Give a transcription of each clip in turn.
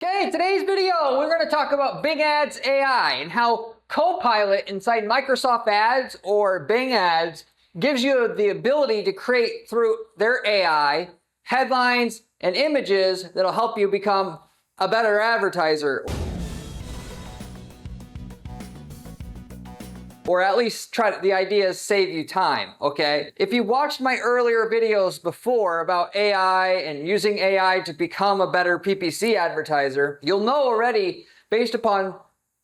Okay, today's video, we're going to talk about Bing Ads AI and how Copilot inside Microsoft Ads or Bing Ads gives you the ability to create through their AI headlines and images that'll help you become a better advertiser. Or at least the idea is save you time, okay? If you watched my earlier videos before about AI and using AI to become a better PPC advertiser, you'll know already, based upon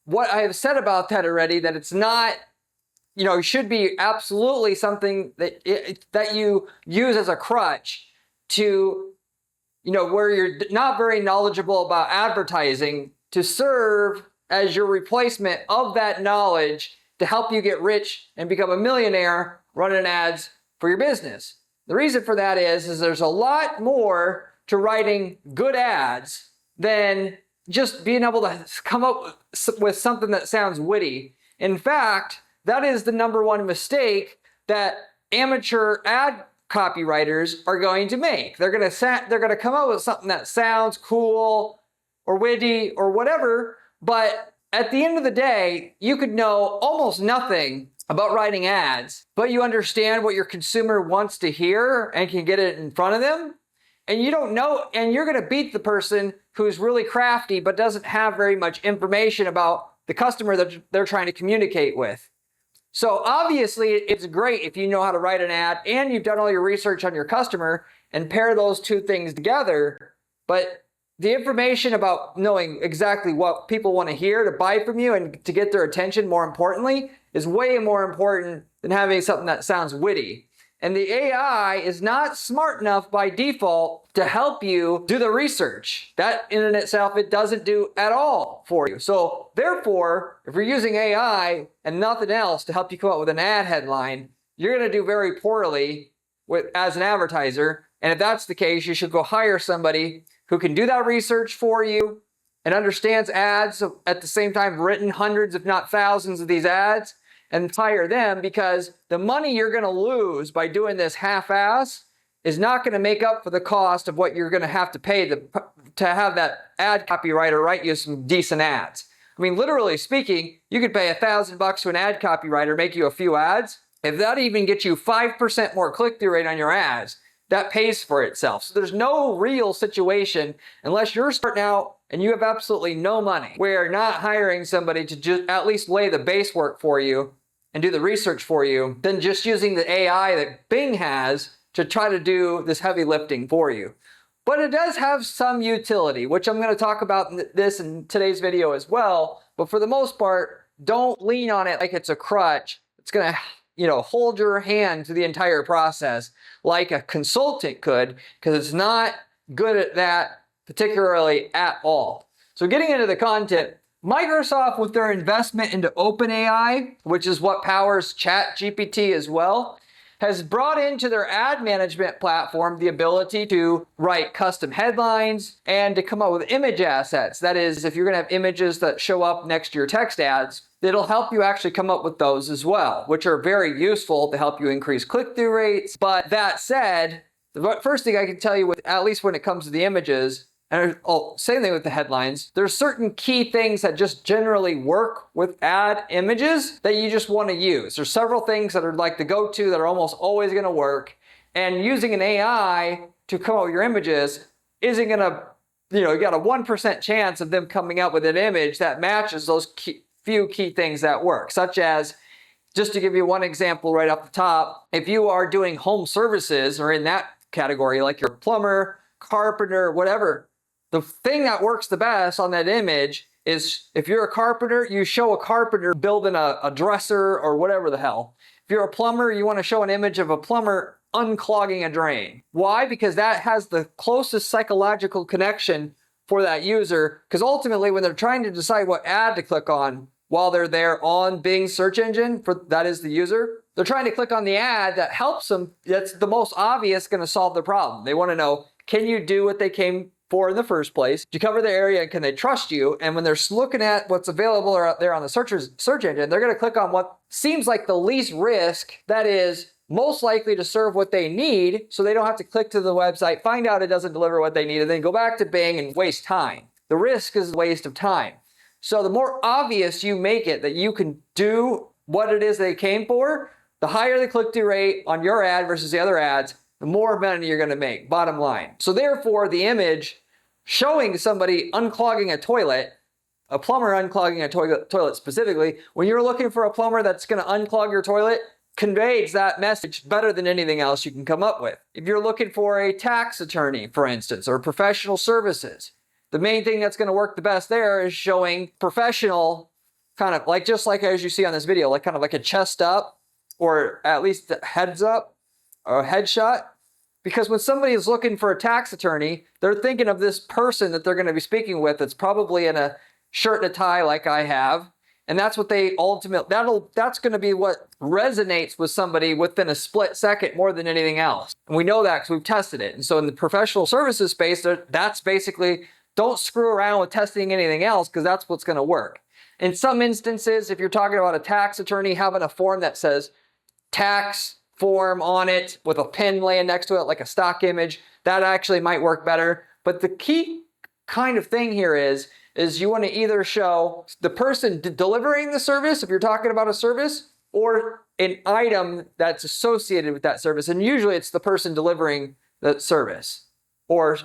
what I have said about that already, that it's not, it should be absolutely something that you use as a crutch to, where you're not very knowledgeable about advertising, to serve as your replacement of that knowledge to help you get rich and become a millionaire running ads for your business. The reason for that is there's a lot more to writing good ads than just being able to come up with something that sounds witty. In fact, that is the number one mistake that amateur ad copywriters are going to make. They're going to come up with something that sounds cool or witty or whatever, but at the end of the day, you could know almost nothing about writing ads, but you understand what your consumer wants to hear and can get it in front of them. And you don't know, and you're going to beat the person who's really crafty but doesn't have very much information about the customer that they're trying to communicate with. So obviously, it's great if you know how to write an ad and you've done all your research on your customer and pair those two things together. But the information about knowing exactly what people want to hear to buy from you and to get their attention, more importantly, is way more important than having something that sounds witty. And the AI is not smart enough by default to help you do the research. That in and itself, it doesn't do at all for you. So therefore, if you're using AI and nothing else to help you come up with an ad headline, you're going to do very poorly as an advertiser. And if that's the case, you should go hire somebody who can do that research for you and understands ads, at the same time written hundreds if not thousands of these ads, and hire them, because the money you're going to lose by doing this half-ass is not going to make up for the cost of what you're going to have to pay to have that ad copywriter write you some decent ads. I mean, literally speaking, you could pay $1,000 to an ad copywriter, make you a few ads. If that even gets you 5% more click-through rate on your ads, that pays for itself. So there's no real situation, unless you're starting out and you have absolutely no money, where not hiring somebody to just at least lay the base work for you and do the research for you, than just using the AI that Bing has to try to do this heavy lifting for you. But it does have some utility, which I'm going to talk about in today's video as well. But for the most part, don't lean on it like it's a crutch. It's going to hold your hand to the entire process like a consultant could, because it's not good at that particularly at all. So getting into the content, Microsoft, with their investment into openAI, which is what powers ChatGPT as well, has brought into their ad management platform the ability to write custom headlines and to come up with image assets. That is, if you're going to have images that show up next to your text ads, it'll help you actually come up with those as well, which are very useful to help you increase click-through rates. But that said, the first thing I can tell you, at least when it comes to the images, and same thing with the headlines, there's certain key things that just generally work with ad images that you just want to use. There's several things that are like the go-to that are almost always going to work. And using an AI to come up with your images isn't going to, you got a 1% chance of them coming up with an image that matches those few key things that work, such as, just to give you one example right off the top, if you are doing home services or in that category, like you're a plumber, carpenter, whatever, the thing that works the best on that image is, if you're a carpenter, you show a carpenter building a dresser or whatever the hell. If you're a plumber, you want to show an image of a plumber unclogging a drain. Why? Because that has the closest psychological connection for that user, because ultimately when they're trying to decide what ad to click on while they're there on Bing search engine, that is the user, they're trying to click on the ad that helps them, that's the most obvious, going to solve the problem. They want to know, can you do what they came for in the first place? Do you cover the area, and can they trust you? And when they're looking at what's available out there on the search engine, they're going to click on what seems like the least risk, that is most likely to serve what they need, so they don't have to click to the website, find out it doesn't deliver what they need, and then go back to Bing and waste time. the risk is a waste of time. So the more obvious you make it that you can do what it is they came for, the higher the click-through rate on your ad versus the other ads, the more money you're going to make, bottom line. So therefore, the image showing somebody unclogging a toilet, a plumber unclogging a toilet specifically, when you're looking for a plumber that's going to unclog your toilet, conveys that message better than anything else you can come up with. If you're looking for a tax attorney, for instance, or professional services, the main thing that's going to work the best there is showing professional, kind of like, just like as you see on this video, like kind of like a chest up, or at least heads up, or a headshot. Because when somebody is looking for a tax attorney, they're thinking of this person that they're going to be speaking with that's probably in a shirt and a tie like I have. And that's what they ultimately, that's going to be what resonates with somebody within a split second more than anything else. And we know that because we've tested it. And so in the professional services space, that's basically, don't screw around with testing anything else, because that's what's going to work. In some instances, if you're talking about a tax attorney having a form that says tax form on it with a pen laying next to it like a stock image, that actually might work better. But the key kind of thing here is you want to either show the person delivering the service, if you're talking about a service, or an item that's associated with that service. And usually it's the person delivering the service, or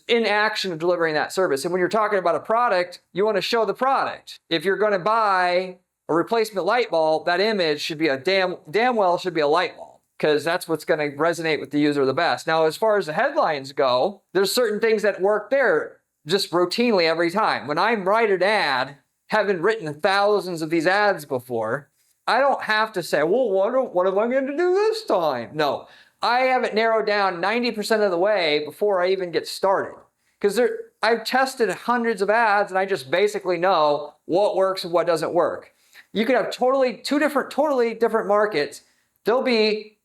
in action of delivering that service. And when you're talking about a product, you want to show the product. If you're going to buy a replacement light bulb, that image should be damn well should be a light bulb, because that's what's going to resonate with the user the best. Now, as far as the headlines go, there's certain things that work there just routinely every time. When I write an ad, having written thousands of these ads before, I don't have to say, well, what am I going to do this time? No, I have it narrowed down 90% of the way before I even get started. Because I've tested hundreds of ads, and I just basically know what works and what doesn't work. You could have totally different markets. There'll be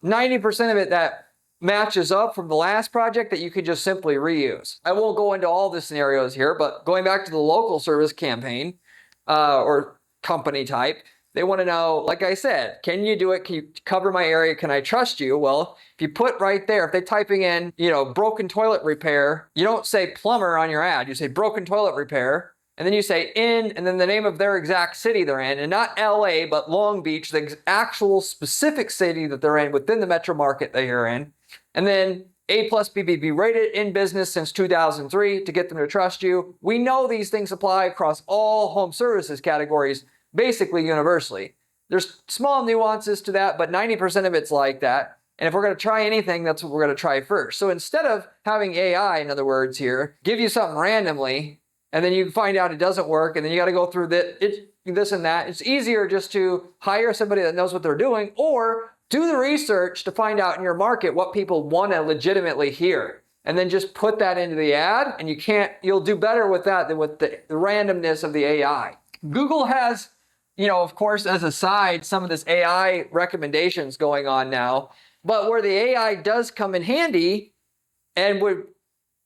90% of it that matches up from the last project that you could just simply reuse. I won't go into all the scenarios here, but going back to the local service campaign or company type, they want to know, like I said, can you do it? Can you cover my area? Can I trust you? Well, if you put right there, if they're typing in, broken toilet repair, you don't say plumber on your ad, you say broken toilet repair. And then you say in, and then the name of their exact city they're in, and not LA, but Long Beach, the actual specific city that they're in within the metro market that you're in. And then A+ BBB rated, in business since 2003 to get them to trust you. We know these things apply across all home services categories, basically universally. There's small nuances to that, but 90% of it's like that. And if we're going to try anything, that's what we're going to try first. So instead of having AI, in other words here, give you something randomly, and then you find out it doesn't work, and then you got to go through this and that. It's easier just to hire somebody that knows what they're doing, or do the research to find out in your market what people want to legitimately hear, and then just put that into the ad, and you'll do better with that than with the randomness of the AI. Google has, of course, as a side, some of this AI recommendations going on now, but where the AI does come in handy, and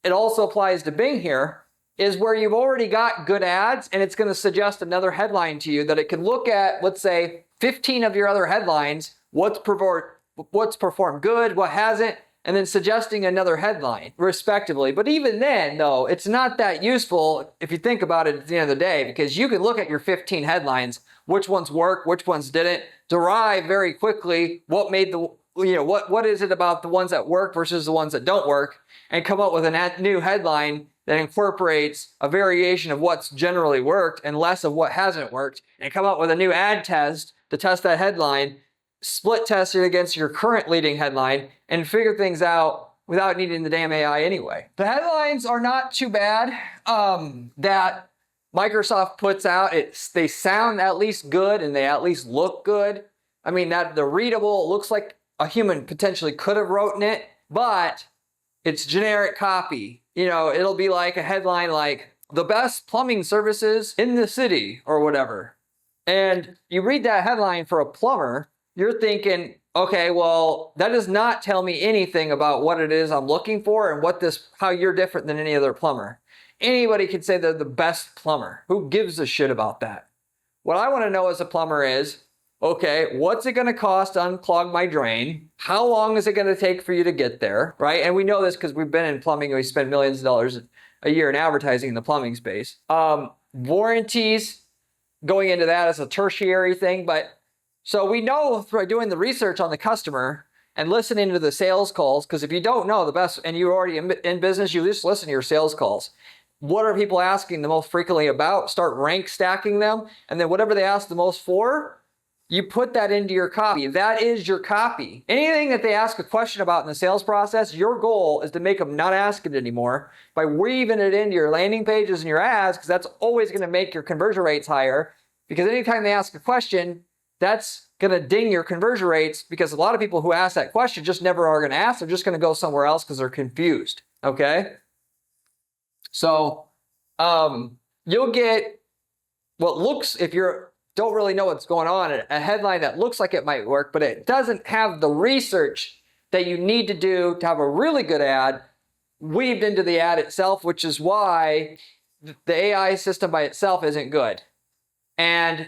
it also applies to Bing here, is where you've already got good ads, and it's going to suggest another headline to you that it can look at, let's say, 15 of your other headlines, what's performed good, what hasn't, and then suggesting another headline, respectively. But even then, though, it's not that useful if you think about it at the end of the day, because you can look at your 15 headlines, which ones work, which ones didn't, derive very quickly what made what is it about the ones that work versus the ones that don't work, and come up with a new headline that incorporates a variation of what's generally worked and less of what hasn't worked, and come up with a new ad test to test that headline, split test it against your current leading headline, and figure things out without needing the damn AI anyway. The headlines are not too bad that Microsoft puts out. They sound at least good, and they at least look good. I mean, that they're readable. It looks like a human potentially could have written it, but it's generic copy. It'll be like a headline like, the best plumbing services in the city, or whatever. And you read that headline for a plumber, you're thinking, okay, well, that does not tell me anything about what it is I'm looking for and how you're different than any other plumber. Anybody can say they're the best plumber. Who gives a shit about that? What I want to know as a plumber is, okay, what's it going to cost to unclog my drain? How long is it going to take for you to get there, right? And we know this because we've been in plumbing and we spend millions of dollars a year in advertising in the plumbing space. Warranties, going into that as a tertiary thing. But so we know through doing the research on the customer and listening to the sales calls, because if you don't know the best, and you're already in business, you just listen to your sales calls. What are people asking the most frequently about? Start rank stacking them. And then whatever they ask the most for, you put that into your copy. That is your copy. Anything that they ask a question about in the sales process, your goal is to make them not ask it anymore by weaving it into your landing pages and your ads, because that's always going to make your conversion rates higher. Because anytime they ask a question, that's going to ding your conversion rates, because a lot of people who ask that question just never are going to ask. They're just going to go somewhere else because they're confused. Okay? So you'll get what looks, if you don't really know what's going on, a headline that looks like it might work, but it doesn't have the research that you need to do to have a really good ad weaved into the ad itself, which is why the AI system by itself isn't good. And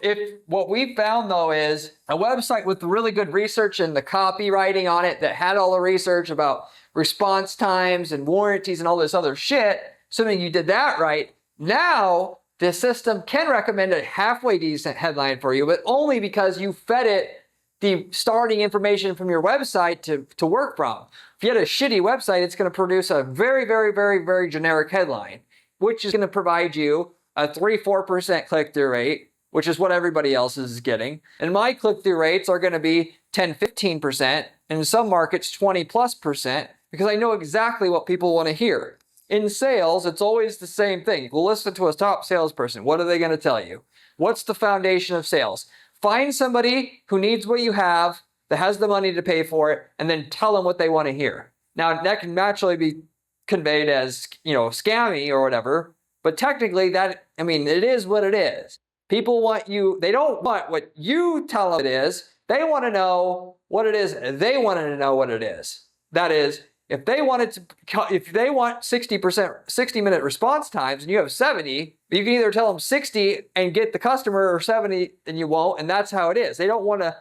if what we found though is a website with really good research and the copywriting on it that had all the research about response times and warranties and all this other shit, assuming you did that right, now the system can recommend a halfway decent headline for you, but only because you fed it the starting information from your website to work from. If you had a shitty website, it's going to produce a very, very, very, very generic headline, which is going to provide you a 3-4% click-through rate, which is what everybody else is getting. And my click-through rates are going to be 10-15%, and in some markets 20+%, because I know exactly what people want to hear. In sales, it's always the same thing. We'll listen to a top salesperson. What are they going to tell you? What's the foundation of sales? Find somebody who needs what you have, that has the money to pay for it, and then tell them what they want to hear. Now, that can naturally be conveyed as, scammy or whatever, but technically it is what it is. People want you, they don't want what you tell them it is. They want to know what it is. They want to know what it is. That is, if they want 60-minute response times and you have 70, you can either tell them 60 and get the customer, or 70 and you won't, and that's how it is. They don't want to,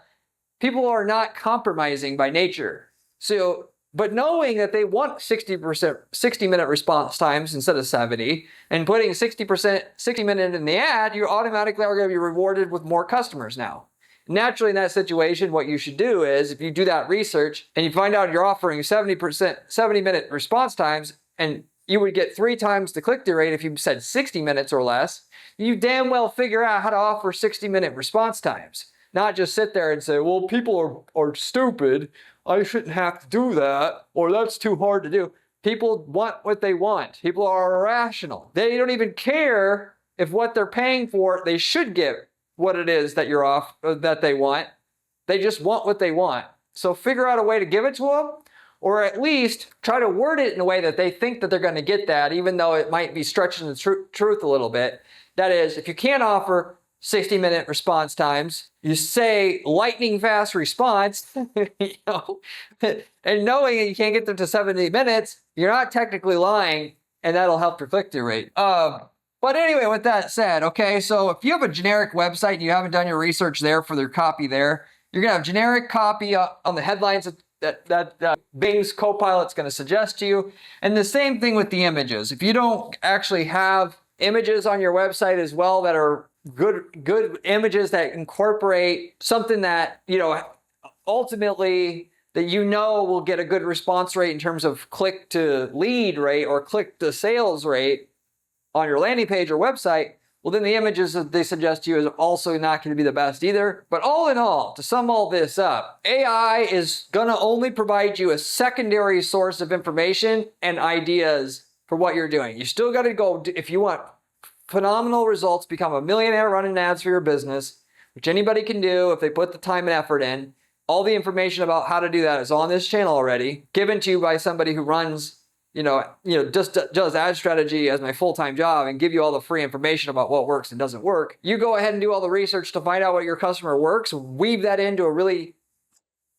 people are not compromising by nature. So, but knowing that they want 60-minute response times instead of 70, and putting 60 minute in the ad, you automatically are going to be rewarded with more customers now. Naturally, in that situation, what you should do is, if you do that research and you find out you're offering 70-minute response times, and you would get 3 times the click-through rate if you said 60 minutes or less, you damn well figure out how to offer 60-minute response times. Not just sit there and say, well, people are stupid, I shouldn't have to do that, or that's too hard to do. People want what they want. People are irrational. They don't even care if what they're paying for, they should get what it is that that they want. They just want what they want. So figure out a way to give it to them, or at least try to word it in a way that they think that they're going to get that, even though it might be stretching the truth a little bit. That is, if you can't offer 60-minute response times, you say lightning fast response, and knowing that you can't get them to 70 minutes, you're not technically lying, and that'll help your click-through rate. But anyway, with that said, okay, so if you have a generic website and you haven't done your research there for their copy there, you're going to have generic copy on the headlines that Bing's Copilot's going to suggest to you. And the same thing with the images. If you don't actually have images on your website as well that are good images that incorporate something that, ultimately that will get a good response rate in terms of click to lead rate or click to sales rate on your landing page or website, well, then the images that they suggest to you is also not going to be the best either. But all in all, to sum all this up, AI is going to only provide you a secondary source of information and ideas for what you're doing. You still got to go, if you want phenomenal results, become a millionaire running ads for your business, which anybody can do if they put the time and effort in. All the information about how to do that is on this channel already, given to you by somebody who runs just does ad strategy as my full-time job and give you all the free information about what works and doesn't work. You go ahead and do all the research to find out what your customer works, weave that into a really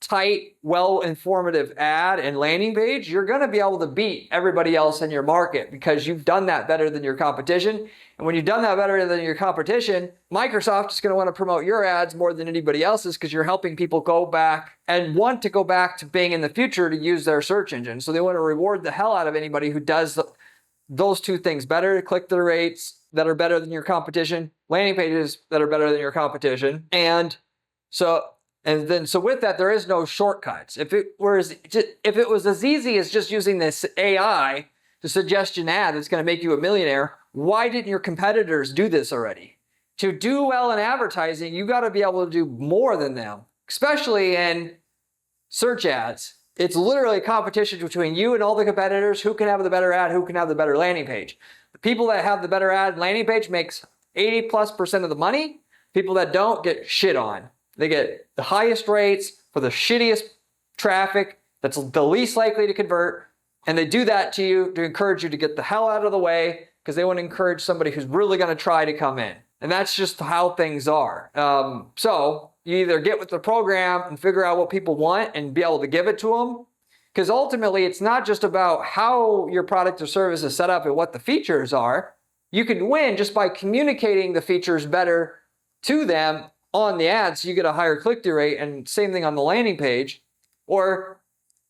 tight, well-informative ad and landing page. You're going to be able to beat everybody else in your market because you've done that better than your competition. And when you've done that better than your competition, Microsoft is going to want to promote your ads more than anybody else's, because you're helping people go back and want to go back to Bing in the future to use their search engine. So they want to reward the hell out of anybody who does those two things: better click-through rates that are better than your competition, landing pages that are better than your competition. And so with that, there is no shortcuts. If it was as easy as just using this AI to suggest an ad that's going to make you a millionaire, why didn't your competitors do this already? To do well in advertising, you got to be able to do more than them, especially in search ads. It's literally a competition between you and all the competitors. Who can have the better ad? Who can have the better landing page? The people that have the better ad and landing page makes 80+% of the money. People that don't get shit on. They get the highest rates for the shittiest traffic that's the least likely to convert. And they do that to you to encourage you to get the hell out of the way because they want to encourage somebody who's really going to try to come in. And that's just how things are. So you either get with the program and figure out what people want and be able to give it to them. Because ultimately, it's not just about how your product or service is set up and what the features are. You can win just by communicating the features better to them on the ad, so you get a higher click-through rate, and same thing on the landing page. Or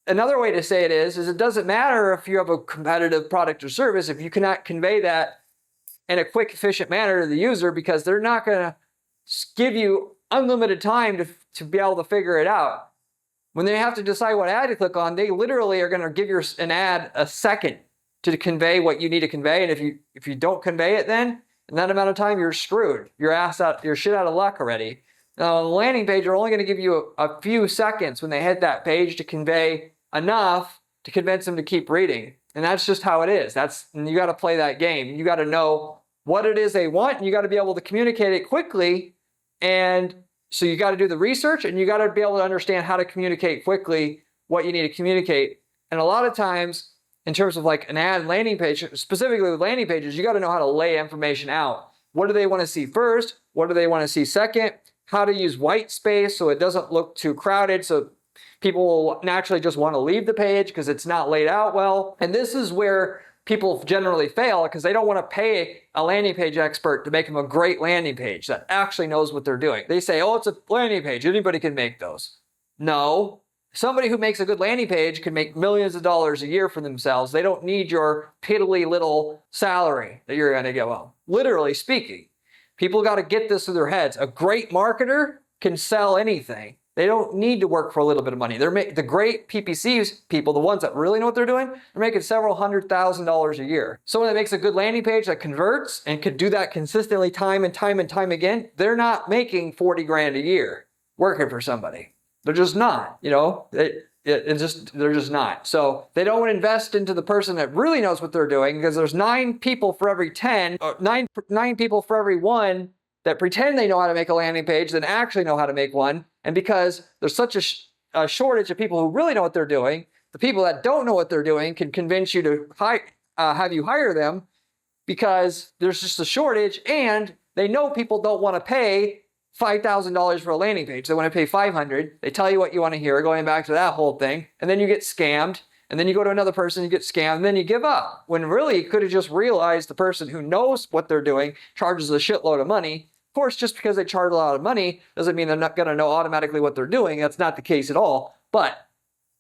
another way to say it is it doesn't matter if you have a competitive product or service if you cannot convey that in a quick, efficient manner to the user, because they're not going to give you unlimited time to be able to figure it out. When they have to decide what ad to click on, they literally are going to give you an ad a second to convey what you need to convey. And if you don't convey it then, in that amount of time, you're screwed. You're shit out of luck already. Now, on the landing page, they're only going to give you a few seconds when they hit that page to convey enough to convince them to keep reading. And that's just how it is. And you got to play that game. You got to know what it is they want, and you got to be able to communicate it quickly. And so you got to do the research, and you got to be able to understand how to communicate quickly what you need to communicate. And a lot of times, in terms of like an ad landing page, specifically with landing pages, you got to know how to lay information out. What do they want to see first? What do they want to see second? How to use white space so it doesn't look too crowded, so people will naturally just want to leave the page because it's not laid out well. And this is where people generally fail, because they don't want to pay a landing page expert to make them a great landing page that actually knows what they're doing. They say, oh, it's a landing page. Anybody can make those. No. Somebody who makes a good landing page can make millions of dollars a year for themselves. They don't need your piddly little salary that you're going to give them. Literally speaking, people got to get this through their heads. A great marketer can sell anything. They don't need to work for a little bit of money. The great PPC people, the ones that really know what they're doing, they're making several $100,000 a year. Someone that makes a good landing page that converts and could do that consistently time and time and time again, they're not making 40 grand a year working for somebody. They're just not, they're just not. So they don't want to invest into the person that really knows what they're doing, because there's 9 people for every 10, or nine people for every 1 that pretend they know how to make a landing page than actually know how to make one. And because there's such a shortage of people who really know what they're doing, the people that don't know what they're doing can convince you to have you hire them, because there's just a shortage, and they know people don't want to pay $5,000 for a landing page. They want to pay $500. They tell you what you want to hear, going back to that whole thing. And then you get scammed. And then you go to another person, you get scammed, and then you give up. When really you could have just realized the person who knows what they're doing charges a shitload of money. Of course, just because they charge a lot of money doesn't mean they're not going to know automatically what they're doing. That's not the case at all. But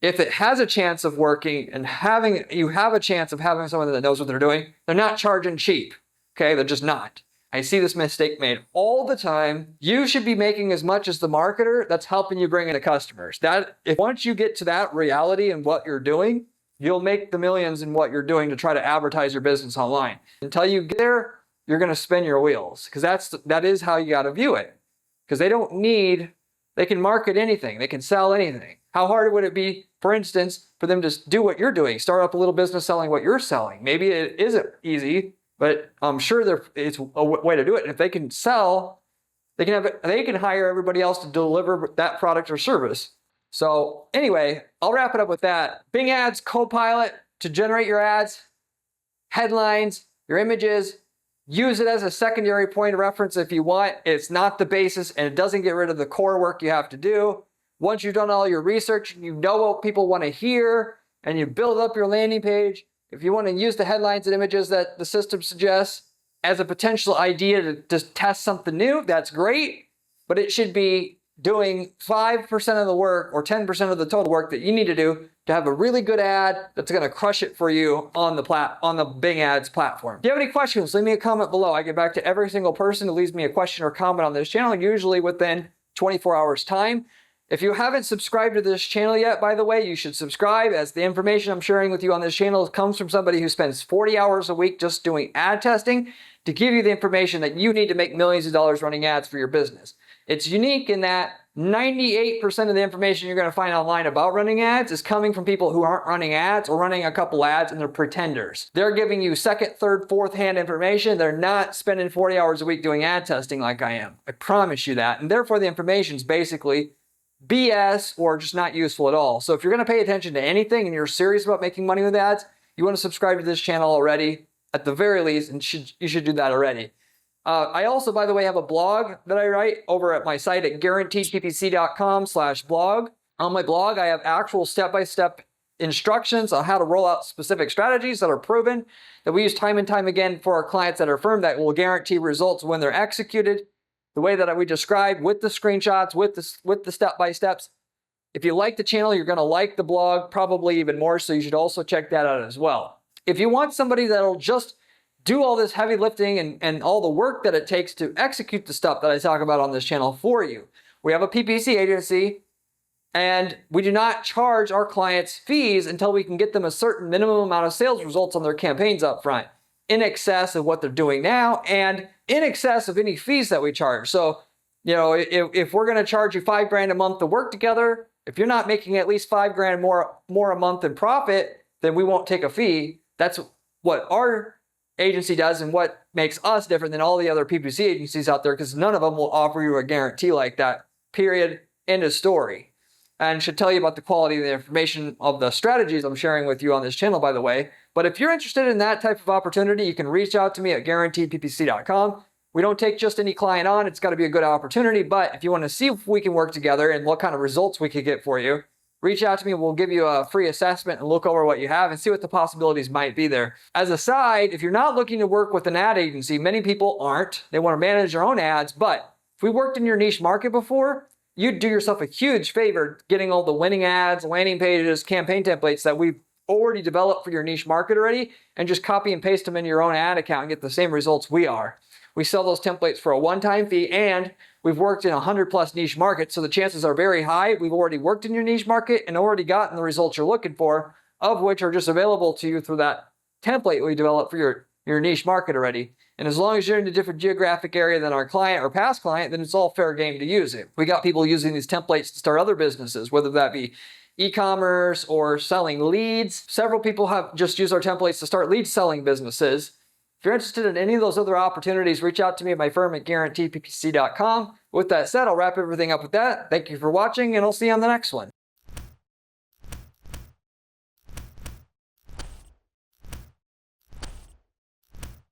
if it has a chance of working and you have a chance of having someone that knows what they're doing, they're not charging cheap. Okay, they're just not. I see this mistake made all the time. You should be making as much as the marketer that's helping you bring in the customers. Once you get to that reality in what you're doing, you'll make the millions in what you're doing to try to advertise your business online. Until you get there, you're going to spin your wheels, because that is how you got to view it. Because they can market anything. They can sell anything. How hard would it be, for instance, for them to do what you're doing, start up a little business selling what you're selling? Maybe it isn't easy, but I'm sure it's a way to do it. And if they can sell, they can hire everybody else to deliver that product or service. So anyway, I'll wrap it up with that. Bing Ads Copilot to generate your ads, headlines, your images. Use it as a secondary point of reference if you want. It's not the basis, and it doesn't get rid of the core work you have to do. Once you've done all your research, you know what people want to hear, and you build up your landing page. If you want to use the headlines and images that the system suggests as a potential idea to just test something new, that's great, but it should be doing 5% of the work or 10% of the total work that you need to do to have a really good ad that's going to crush it for you on the Bing Ads platform. If you have any questions, leave me a comment below. I get back to every single person who leaves me a question or comment on this channel, usually within 24 hours time. If you haven't subscribed to this channel yet, by the way, you should subscribe, as the information I'm sharing with you on this channel comes from somebody who spends 40 hours a week just doing ad testing to give you the information that you need to make millions of dollars running ads for your business. It's unique in that 98% of the information you're going to find online about running ads is coming from people who aren't running ads or running a couple ads, and they're pretenders. They're giving you second, third, fourth hand information. They're not spending 40 hours a week doing ad testing like I am. I promise you that. And therefore the information is basically BS or just not useful at all. So if you're going to pay attention to anything and you're serious about making money with ads, you want to subscribe to this channel already at the very least, and you should do that already. I also, by the way, have a blog that I write over at my site at guaranteedppc.com/blog. On my blog, I have actual step-by-step instructions on how to roll out specific strategies that are proven, that we use time and time again for our clients at our firm, that will guarantee results when they're executed the way that we described, with the screenshots, with the step-by-steps. If you like the channel, you're going to like the blog probably even more, so you should also check that out as well. If you want somebody that'll just do all this heavy lifting and all the work that it takes to execute the stuff that I talk about on this channel for you, we have a PPC agency, and we do not charge our clients fees until we can get them a certain minimum amount of sales results on their campaigns up front, in excess of what they're doing now and in excess of any fees that we charge. So, you know, if we're going to charge you $5,000 a month to work together, if you're not making at least $5,000 more a month in profit, then we won't take a fee. That's what our agency does and what makes us different than all the other PPC agencies out there, because none of them will offer you a guarantee like that, period, end of story. And should tell you about the quality of the information of the strategies I'm sharing with you on this channel, by the way. But if you're interested in that type of opportunity, you can reach out to me at guaranteedppc.com. We don't take just any client on. It's got to be a good opportunity. But if you want to see if we can work together and what kind of results we could get for you, reach out to me. We'll give you a free assessment and look over what you have and see what the possibilities might be there. As a side, if you're not looking to work with an ad agency, many people aren't. They want to manage their own ads. But if we worked in your niche market before, you'd do yourself a huge favor getting all the winning ads, landing pages, campaign templates that we've already developed for your niche market already, and just copy and paste them in your own ad account and get the same results we are. We sell those templates for a one-time fee, and we've worked in 100+ niche markets, so the chances are very high we've already worked in your niche market and already gotten the results you're looking for, of which are just available to you through that template we developed for your niche market already. And as long as you're in a different geographic area than our client or past client, then it's all fair game to use it. We got people using these templates to start other businesses, whether that be e-commerce or selling leads. Several people have just used our templates to start lead selling businesses. If you're interested in any of those other opportunities, reach out to me at my firm at guaranteedppc.com. With that said, I'll wrap everything up with that. Thank you for watching, and I'll see you on the next one.